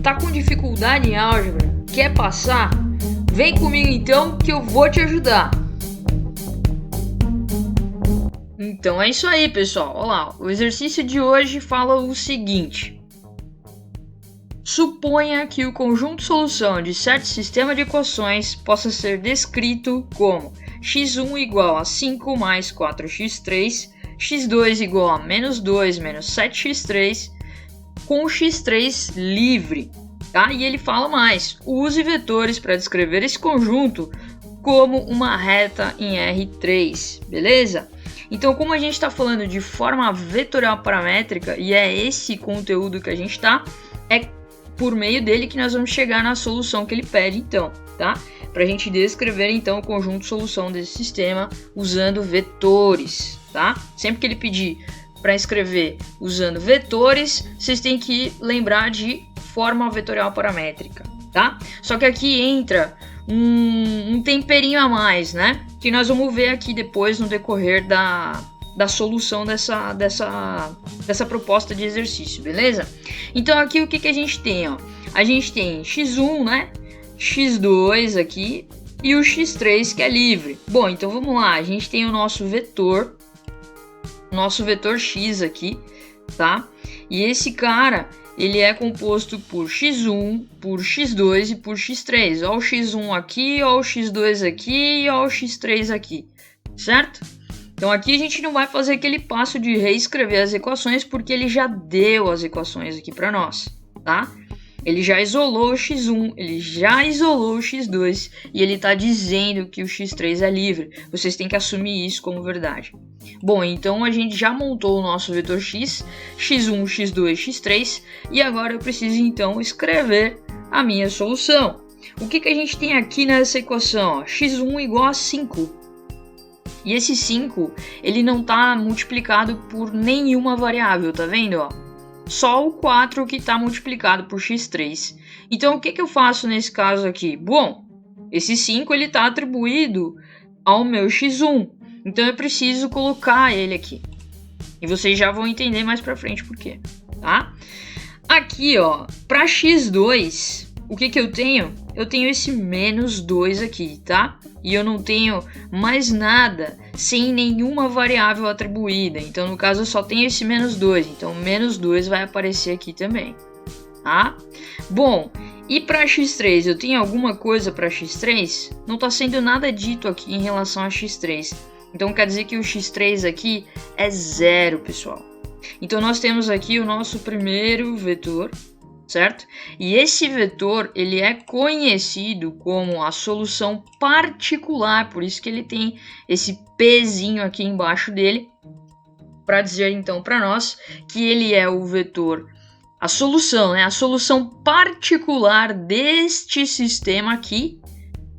Tá com dificuldade em álgebra? Quer passar? Vem comigo então que eu vou te ajudar. Então é isso aí, pessoal. Olha lá, o exercício de hoje fala o seguinte: suponha que o conjunto solução de certo sistema de equações possa ser descrito como x1 igual a 5 mais 4x3, x2 igual a menos 2 menos 7x3, com x3 livre. Tá? E ele fala mais: use vetores para descrever esse conjunto como uma reta em R3, beleza? Então, como a gente está falando de forma vetorial paramétrica e é esse conteúdo que a gente está, é por meio dele que nós vamos chegar na solução que ele pede, então, tá? Para a gente descrever então o conjunto solução desse sistema usando vetores, tá? Sempre que ele pedir para escrever usando vetores, vocês têm que lembrar de forma vetorial paramétrica, tá? Só que aqui entra um temperinho a mais, né? Que nós vamos ver aqui depois no decorrer da solução dessa proposta de exercício, beleza? Então aqui o que a gente tem, ó? A gente tem x1, né? x2 aqui e o x3 que é livre. Bom, então vamos lá, a gente tem o nosso vetor x aqui, tá? E esse cara, ele é composto por x1, por x2 e por x3. Ó o x1 aqui, ó o x2 aqui e ó o x3 aqui, certo? Então aqui a gente não vai fazer aquele passo de reescrever as equações porque ele já deu as equações aqui para nós, tá? Ele já isolou o x1, ele já isolou o x2 e ele está dizendo que o x3 é livre. Vocês têm que assumir isso como verdade. Bom, então a gente já montou o nosso vetor x, x1, x2, x3 e agora eu preciso então escrever a minha solução. O que a gente tem aqui nessa equação? x1 igual a 5. E esse 5, ele não está multiplicado por nenhuma variável, tá vendo? Ó? Só o 4 que está multiplicado por x3. Então o que eu faço nesse caso aqui? Bom, esse 5 ele está atribuído ao meu x1. Então eu preciso colocar ele aqui. E vocês já vão entender mais pra frente por quê, tá? Aqui, ó, para x2, o que eu tenho? Eu tenho esse menos 2 aqui, tá? E eu não tenho mais nada sem nenhuma variável atribuída. Então, no caso, eu só tenho esse menos 2. Então, menos 2 vai aparecer aqui também, tá? Bom, e para x3, eu tenho alguma coisa para x3? Não está sendo nada dito aqui em relação a x3. Então, quer dizer que o x3 aqui é 0, pessoal. Então, nós temos aqui o nosso primeiro vetor, certo? E esse vetor, ele é conhecido como a solução particular, por isso que ele tem esse Pzinho aqui embaixo dele, para dizer então para nós que ele é o vetor, a solução, né? A solução particular deste sistema aqui,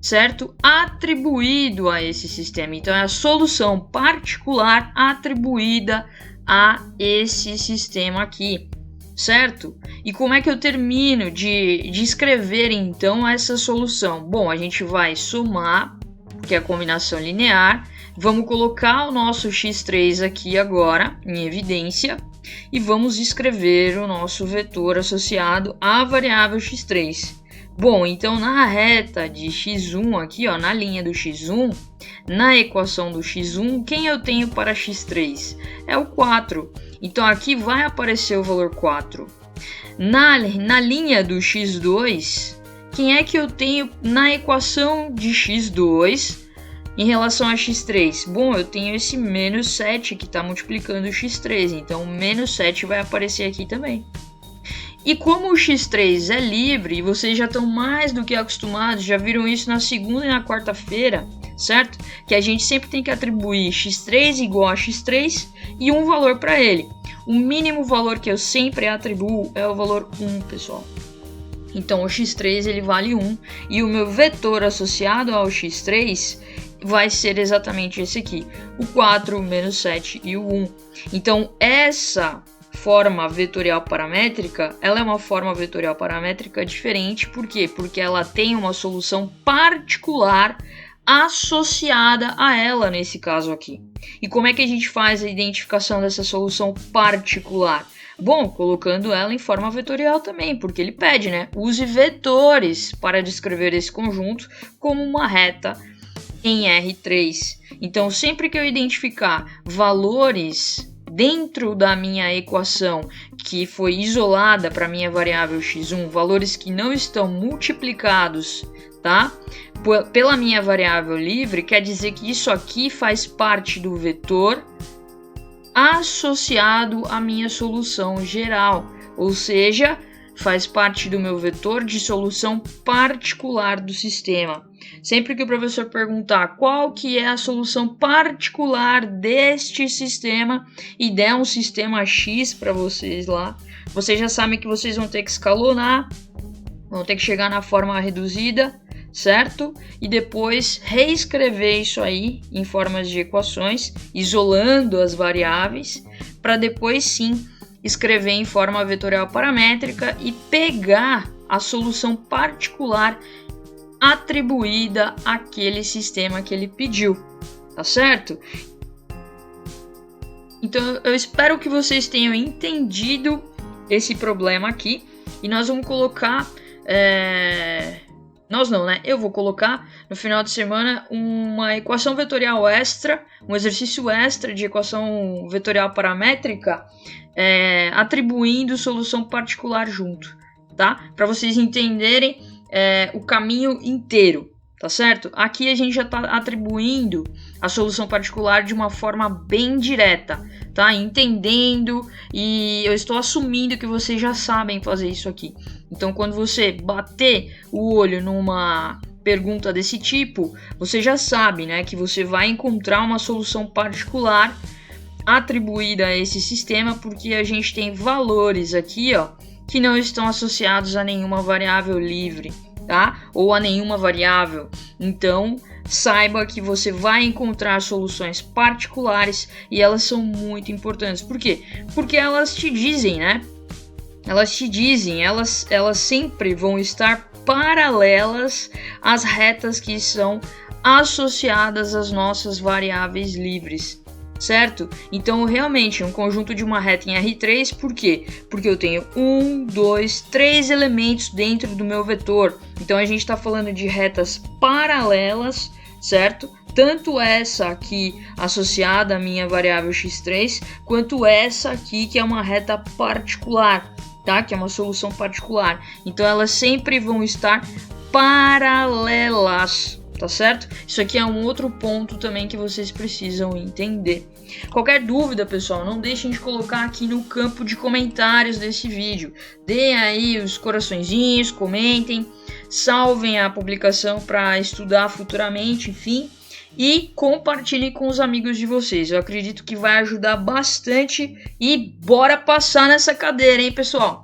certo? Atribuído a esse sistema. Então, é a solução particular atribuída a esse sistema aqui, certo? E como é que eu termino de escrever então essa solução? Bom, a gente vai somar, que é a combinação linear, vamos colocar o nosso x3 aqui agora em evidência e vamos escrever o nosso vetor associado à variável x3. Bom, então na reta de x1 aqui, ó, na linha do x1, na equação do x1, quem eu tenho para x3? É o 4. Então aqui vai aparecer o valor 4. Na linha do x2, quem é que eu tenho na equação de x2 em relação a x3? Bom, eu tenho esse menos 7 que está multiplicando o x3. Então o menos 7 vai aparecer aqui também. E como o x3 é livre, e vocês já estão mais do que acostumados, já viram isso na segunda e na quarta-feira, certo? Que a gente sempre tem que atribuir x3 igual a x3 e um valor para ele. O mínimo valor que eu sempre atribuo é o valor 1, pessoal. Então o x3 ele vale 1 e o meu vetor associado ao x3 vai ser exatamente esse aqui, o 4, o menos 7 e o 1. Então essa forma vetorial paramétrica, ela é uma forma vetorial paramétrica diferente. Por quê? Porque ela tem uma solução particular associada a ela nesse caso aqui. E como é que a gente faz a identificação dessa solução particular? Bom, colocando ela em forma vetorial também, porque ele pede, né? Use vetores para descrever esse conjunto como uma reta em R3. Então, sempre que eu identificar valores dentro da minha equação que foi isolada para minha variável x1, valores que não estão multiplicados, tá? Pela minha variável livre, quer dizer que isso aqui faz parte do vetor associado à minha solução geral, ou seja, faz parte do meu vetor de solução particular do sistema. Sempre que o professor perguntar qual que é a solução particular deste sistema e der um sistema X para vocês lá, vocês já sabem que vocês vão ter que escalonar, vão ter que chegar na forma reduzida, certo? E depois reescrever isso aí em formas de equações, isolando as variáveis, para depois sim escrever em forma vetorial paramétrica e pegar a solução particular atribuída àquele sistema que ele pediu, tá certo? Então eu espero que vocês tenham entendido esse problema aqui e nós vamos colocar... Nós não, né? Eu vou colocar no final de semana uma equação vetorial extra, um exercício extra de equação vetorial paramétrica, atribuindo solução particular junto, tá? Para vocês entenderem o caminho inteiro, tá certo? Aqui a gente já está atribuindo a solução particular de uma forma bem direta, tá? Entendendo, e eu estou assumindo que vocês já sabem fazer isso aqui. Então, quando você bater o olho numa pergunta desse tipo, você já sabe, né, que você vai encontrar uma solução particular atribuída a esse sistema, porque a gente tem valores aqui, ó, que não estão associados a nenhuma variável livre, tá? Ou a nenhuma variável. Então, saiba que você vai encontrar soluções particulares e elas são muito importantes. Por quê? Porque elas te dizem, né? Elas sempre vão estar paralelas às retas que são associadas às nossas variáveis livres, certo? Então, realmente, um conjunto de uma reta em R3, por quê? Porque eu tenho 1, 2, 3 elementos dentro do meu vetor. Então, a gente está falando de retas paralelas, certo? Tanto essa aqui associada à minha variável x3, quanto essa aqui que é uma reta particular, tá? Que é uma solução particular. Então elas sempre vão estar paralelas, tá certo? Isso aqui é um outro ponto também que vocês precisam entender. Qualquer dúvida, pessoal, não deixem de colocar aqui no campo de comentários desse vídeo. Deem aí os coraçõezinhos, comentem, salvem a publicação para estudar futuramente, enfim. E compartilhem com os amigos de vocês. Eu acredito que vai ajudar bastante. E bora passar nessa cadeira, hein, pessoal?